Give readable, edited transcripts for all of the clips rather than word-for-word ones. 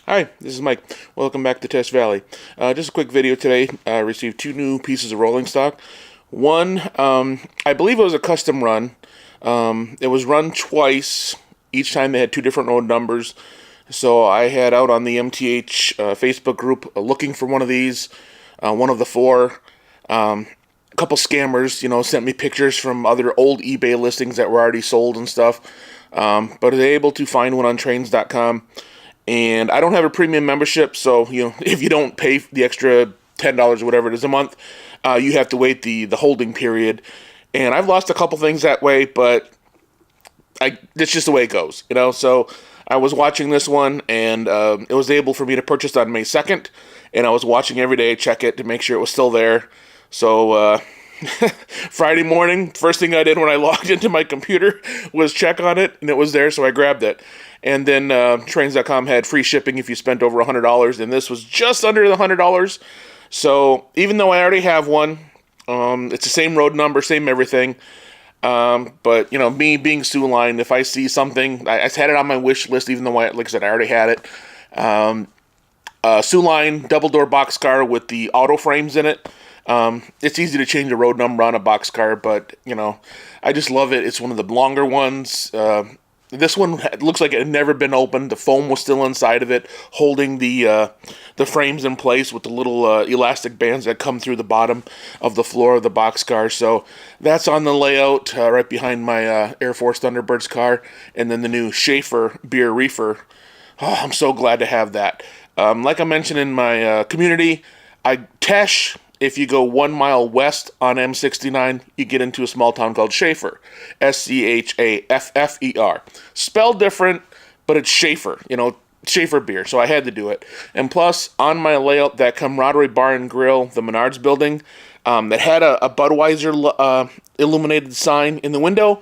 Hi, this is Mike. Welcome back to Test Valley. Just a quick video today. I received two new pieces of rolling stock. One, I believe it was a custom run. It was run twice. Each time they had two different road numbers. So I had out on the MTH Facebook group looking for one of these, one of the four. A couple scammers, sent me pictures from other old eBay listings that were already sold and stuff. But I was able to find one on trains.com. And I don't have a premium membership, so if you don't pay the extra $10 or whatever it is a month, you have to wait the holding period. And I've lost a couple things that way, but it's just the way it goes, So I was watching this one, and it was able for me to purchase on May 2nd, and I was watching every day, check it to make sure it was still there. So Friday morning, first thing I did when I logged into my computer was check on it, and it was there, so I grabbed it. And then trains.com had free shipping if you spent over $100, and this was just under the $100. So even though I already have one, it's the same road number, same everything. But me being Soo Line, if I see something, I had it on my wish list, even though like I said, I already had it. Soo Line Double-Door Boxcar with the auto frames in it. It's easy to change a road number on a boxcar, but I just love it. It's one of the longer ones. This one looks like it had never been opened. The foam was still inside of it, holding the frames in place with the little elastic bands that come through the bottom of the floor of the boxcar. So that's on the layout right behind my Air Force Thunderbirds car, and then the new Schaefer Beer Reefer. Oh, I'm so glad to have that. Like I mentioned in my community, Tesh. If you go 1 mile west on M69, you get into a small town called Schaefer. Schaffer. Spelled different, but it's Schaefer, Schaefer beer, so I had to do it. And plus, on my layout, that Camaraderie Bar and Grill, the Menards building, that had a Budweiser illuminated sign in the window.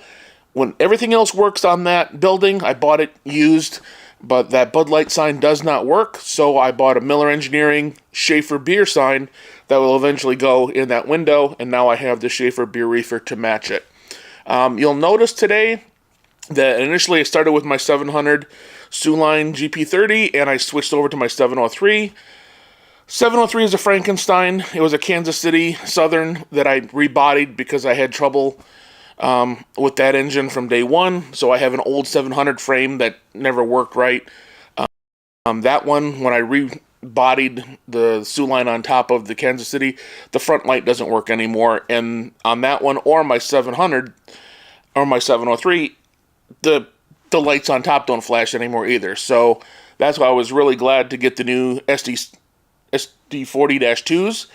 When everything else works on that building, I bought it used, but that Bud Light sign does not work, so I bought a Miller Engineering Schaefer beer sign that will eventually go in that window, and now I have the Schaefer Beer Reefer to match it. You'll notice today that initially I started with my 700 Soo Line GP30, and I switched over to my 703. 703 is a Frankenstein. It was a Kansas City Southern that I rebodied because I had trouble with that engine from day one. So I have an old 700 frame that never worked right. That one, when I rebodied the Soo Line on top of the Kansas City, the front light doesn't work anymore. And on that one, or my 700, or my 703, the lights on top don't flash anymore either. So that's why I was really glad to get the new SD40-2s.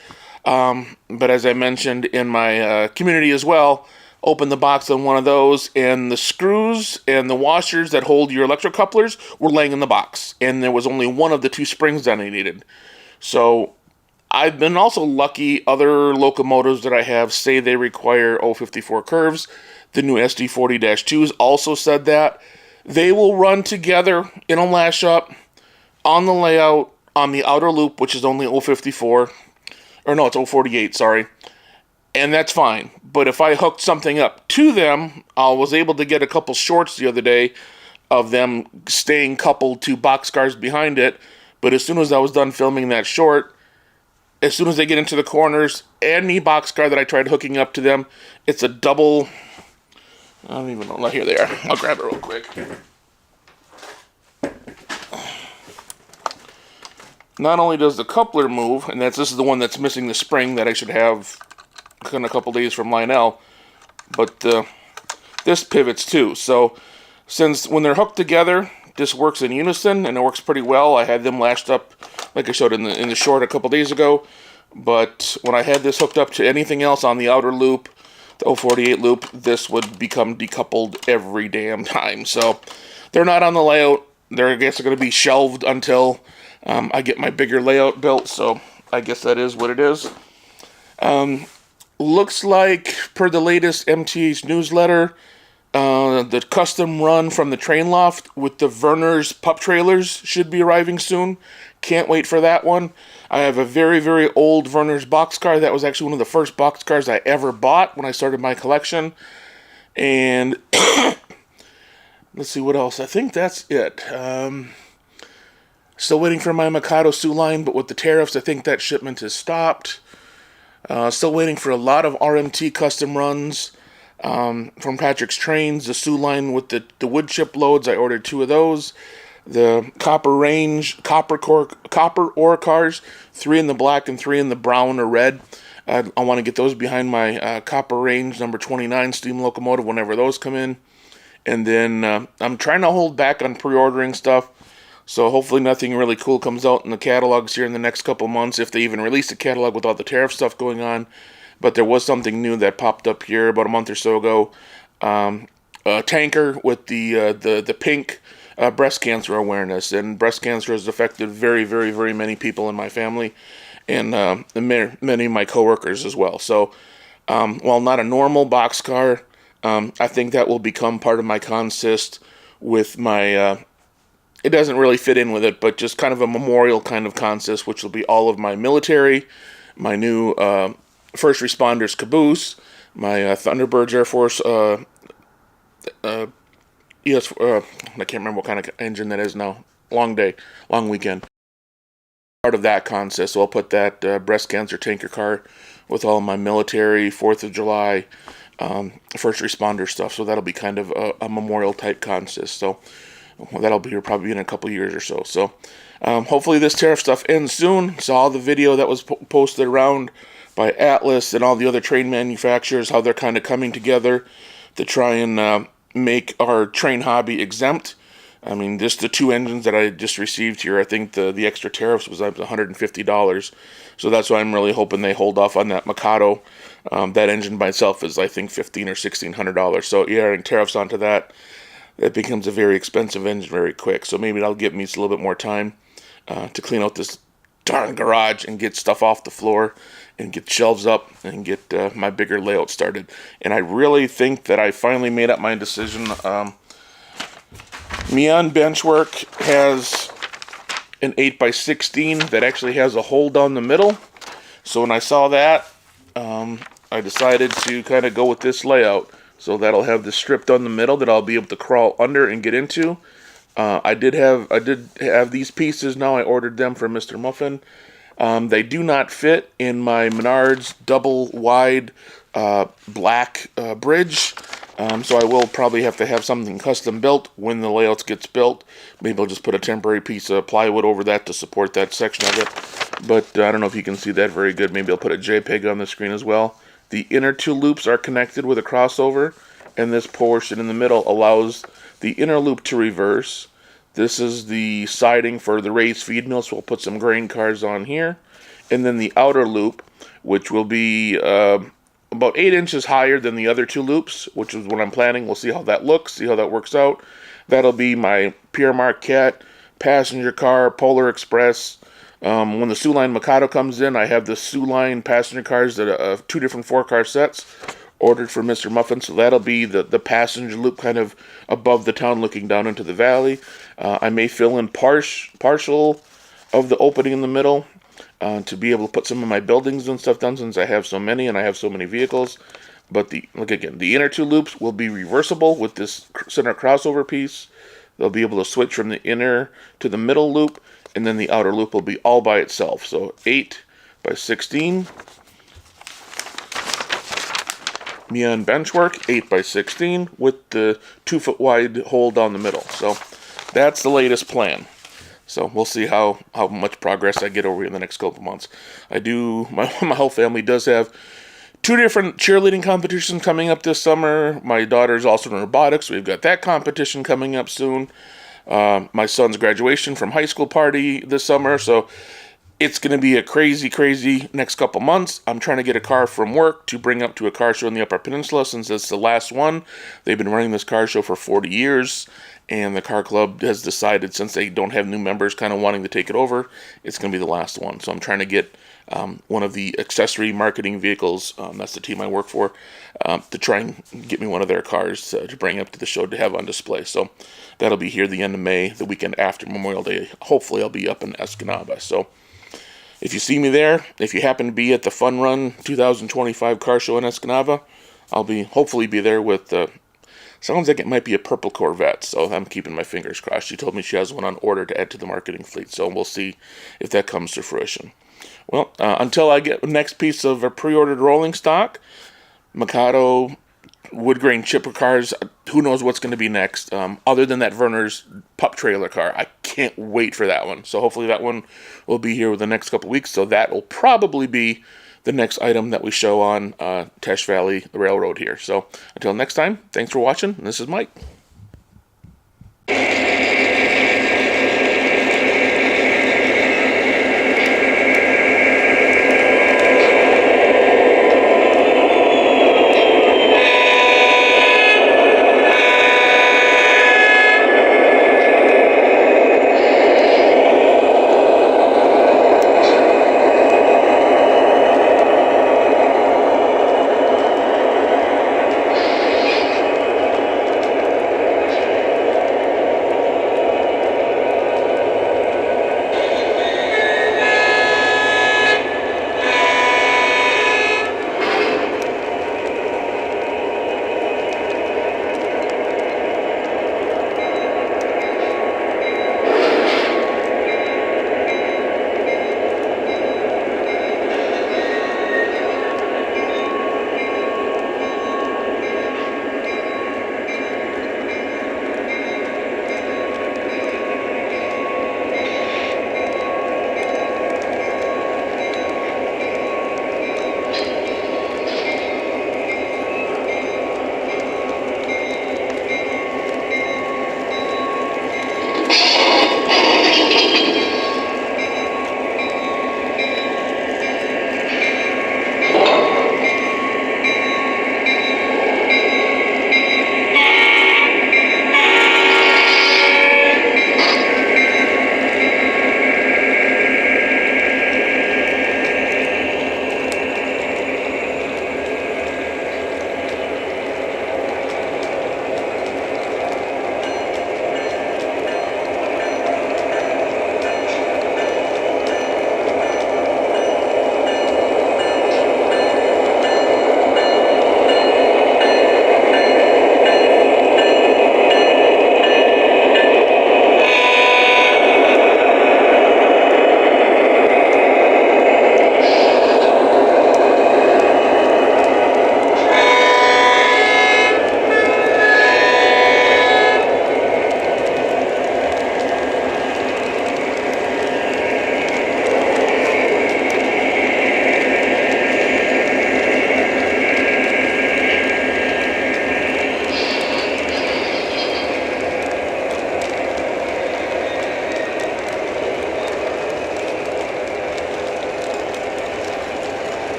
But as I mentioned in my community as well, open the box on one of those, and the screws and the washers that hold your electrocouplers were laying in the box, and there was only one of the two springs that I needed. So I've been also lucky. Other locomotives that I have say they require 054 curves. The new SD40-2s also said that. They will run together in a lash up on the layout on the outer loop, which is only 054, or no, it's 048, sorry. And that's fine. But if I hooked something up to them, I was able to get a couple shorts the other day of them staying coupled to boxcars behind it. But as soon as I was done filming that short, as soon as they get into the corners, any boxcar that I tried hooking up to them, it's a double... I don't even know. Here they are. I'll grab it real quick. Not only does the coupler move, and this is the one that's missing the spring that I should have in a couple days from Lionel, but this pivots too. So since when they're hooked together, this works in unison and it works pretty well. I had them lashed up like I showed in the short a couple days ago, but when I had this hooked up to anything else on the outer loop, the 048 loop, this would become decoupled every damn time. So they're not on the layout. I guess they're going to be shelved until I get my bigger layout built, so I guess that is what it is. Looks like, per the latest MTH newsletter, the custom run from the train loft with the Werner's pup trailers should be arriving soon. Can't wait for that one. I have a very, very old Werner's boxcar. That was actually one of the first boxcars I ever bought when I started my collection. And let's see what else. I think that's it. Still waiting for my Mikado Soo Line, but with the tariffs, I think that shipment has stopped. Still waiting for a lot of RMT custom runs from Patrick's Trains. The Soo Line with the wood chip loads, I ordered 2 of those. The Copper Range copper ore cars, 3 in the black and 3 in the brown or red. I want to get those behind my Copper Range number 29 steam locomotive whenever those come in. And then I'm trying to hold back on pre-ordering stuff, so hopefully nothing really cool comes out in the catalogs here in the next couple months, if they even release a catalog with all the tariff stuff going on. But there was something new that popped up here about a month or so ago. A tanker with the pink breast cancer awareness, and breast cancer has affected very, very, very many people in my family, and many of my coworkers as well. So while not a normal boxcar, I think that will become part of my consist with my, it doesn't really fit in with it, but just kind of a memorial kind of consist, which will be all of my military, my new first responders caboose, my Thunderbirds Air Force, yes, I can't remember what kind of engine that is now. Long day, long weekend. Part of that consist, so I'll put that breast cancer tanker car with all of my military, 4th of July, first responder stuff. So that'll be kind of a memorial type consist. So that'll be here probably in a couple years or so. So hopefully this tariff stuff ends soon. Saw the video that was posted around by Atlas and all the other train manufacturers, how they're kind of coming together to try and make our train hobby exempt. I mean, just the 2 engines that I just received here, I think the extra tariffs was up to $150. So that's why I'm really hoping they hold off on that Mikado. That engine by itself is, I think, $1,500 or $1,600. So yeah, adding tariffs onto that, it becomes a very expensive engine very quick. So maybe that'll give me a little bit more time to clean out this darn garage and get stuff off the floor and get shelves up and get my bigger layout started. And I really think that I finally made up my decision. Mion Benchwork has an 8x16 that actually has a hole down the middle. So when I saw that, I decided to kind of go with this layout. So that'll have the strip down the middle that I'll be able to crawl under and get into. I did have these pieces now. I ordered them from Mr. Muffin. They do not fit in my Menards double wide black bridge. So I will probably have to have something custom built when the layouts gets built. Maybe I'll just put a temporary piece of plywood over that to support that section of it. But I don't know if you can see that very good. Maybe I'll put a JPEG on the screen as well. The inner 2 loops are connected with a crossover, and this portion in the middle allows the inner loop to reverse. This is the siding for the raised feed mill, so we'll put some grain cars on here. And then the outer loop, which will be about 8 inches higher than the other 2 loops, which is what I'm planning. We'll see how that looks, see how that works out. That'll be my Pierre Marquette passenger car, Polar Express. When the Soo Line Mikado comes in, I have the Soo Line passenger cars that are 2 different 4-car sets ordered from Mr. Muffin. So that'll be the passenger loop kind of above the town looking down into the valley. I may fill in partial of the opening in the middle to be able to put some of my buildings and stuff down, since I have so many and I have so many vehicles. But look again, the inner 2 loops will be reversible with this center crossover piece. They'll be able to switch from the inner to the middle loop, and then the outer loop will be all by itself. So 8x16. Mion Benchwork, 8x16 with the 2-foot wide hole down the middle. So that's the latest plan. So we'll see how much progress I get over in the next couple months. My whole family does have 2 different cheerleading competitions coming up this summer. My daughter's also in robotics. We've got that competition coming up soon. My son's graduation from high school party this summer. So it's going to be a crazy, crazy next couple months. I'm trying to get a car from work to bring up to a car show in the Upper Peninsula, since it's the last one. They've been running this car show for 40 years, and the car club has decided, since they don't have new members kind of wanting to take it over, it's going to be the last one. So I'm trying to get one of the accessory marketing vehicles, that's the team I work for, to try and get me one of their cars to bring up to the show to have on display. So that'll be here the end of May, the weekend after Memorial Day. Hopefully I'll be up in Escanaba. So if you see me there, if you happen to be at the Fun Run 2025 car show in Escanaba, I'll hopefully be there with Sounds like it might be a purple Corvette, so I'm keeping my fingers crossed. She told me she has one on order to add to the marketing fleet, so we'll see if that comes to fruition. Well, until I get the next piece of a pre-ordered rolling stock, Mikado, wood grain chipper cars, who knows what's going to be next, other than that Werner's pup trailer car. I can't wait for that one. So hopefully that one will be here within the next couple weeks. So that will probably be the next item that we show on Teche Valley Railroad here. So until next time, thanks for watching. This is Mike.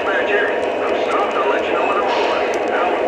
Dispatcher. I'm stopped. I'll let you know when I'm over. Out.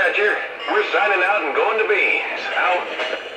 dispatcher. We're signing out and going to beans. Out.